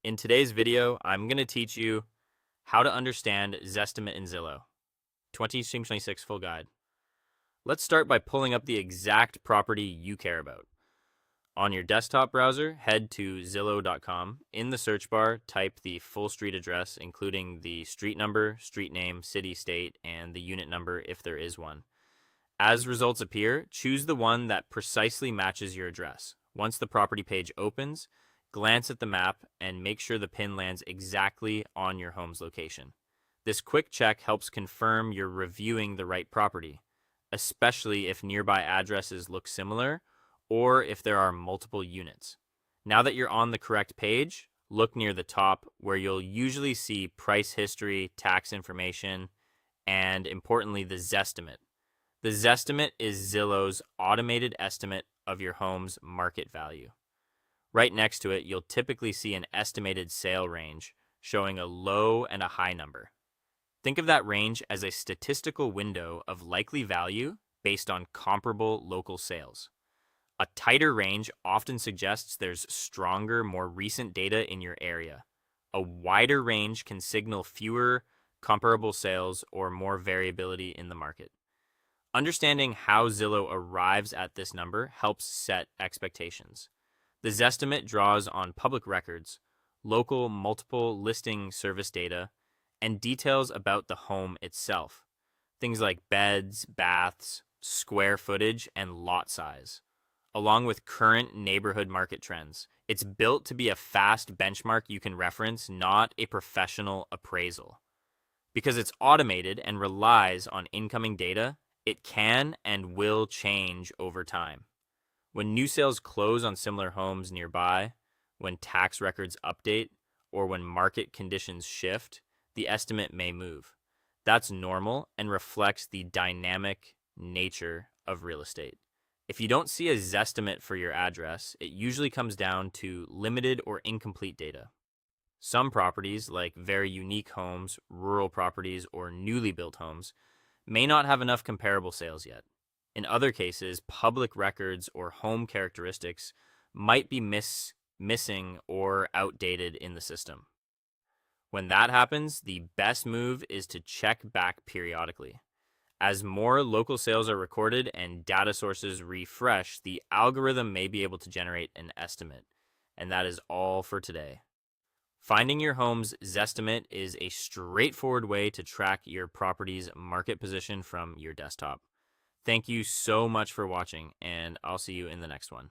In today's video, I'm going to teach you how to understand Zestimate in Zillow, 2026 full guide. Let's start by pulling up the exact property you care about. On your desktop browser, head to Zillow.com. In the search bar, type the full street address, including the street number, street name, city, state, and the unit number if there is one. As results appear, choose the one that precisely matches your address. Once the property page opens, glance at the map and make sure the pin lands exactly on your home's location. This quick check helps confirm you're reviewing the right property, especially if nearby addresses look similar or if there are multiple units. Now that you're on the correct page, look near the top where you'll usually see price history, tax information, and importantly, the Zestimate. The Zestimate is Zillow's automated estimate of your home's market value. Right next to it, you'll typically see an estimated sale range showing a low and a high number. Think of that range as a statistical window of likely value based on comparable local sales. A tighter range often suggests there's stronger, more recent data in your area. A wider range can signal fewer comparable sales or more variability in the market. Understanding how Zillow arrives at this number helps set expectations. The Zestimate draws on public records, local multiple listing service data, and details about the home itself. Things like beds, baths, square footage, and lot size, along with current neighborhood market trends. It's built to be a fast benchmark you can reference, not a professional appraisal. Because it's automated and relies on incoming data, it can and will change over time. When new sales close on similar homes nearby, when tax records update, or when market conditions shift, the estimate may move. That's normal and reflects the dynamic nature of real estate. If you don't see a Zestimate for your address, it usually comes down to limited or incomplete data. Some properties, like very unique homes, rural properties, or newly built homes, may not have enough comparable sales yet. In other cases, public records or home characteristics might be missing or outdated in the system. When that happens, the best move is to check back periodically. As more local sales are recorded and data sources refresh, the algorithm may be able to generate an estimate. And that is all for today. Finding your home's Zestimate is a straightforward way to track your property's market position from your desktop. Thank you so much for watching, and I'll see you in the next one.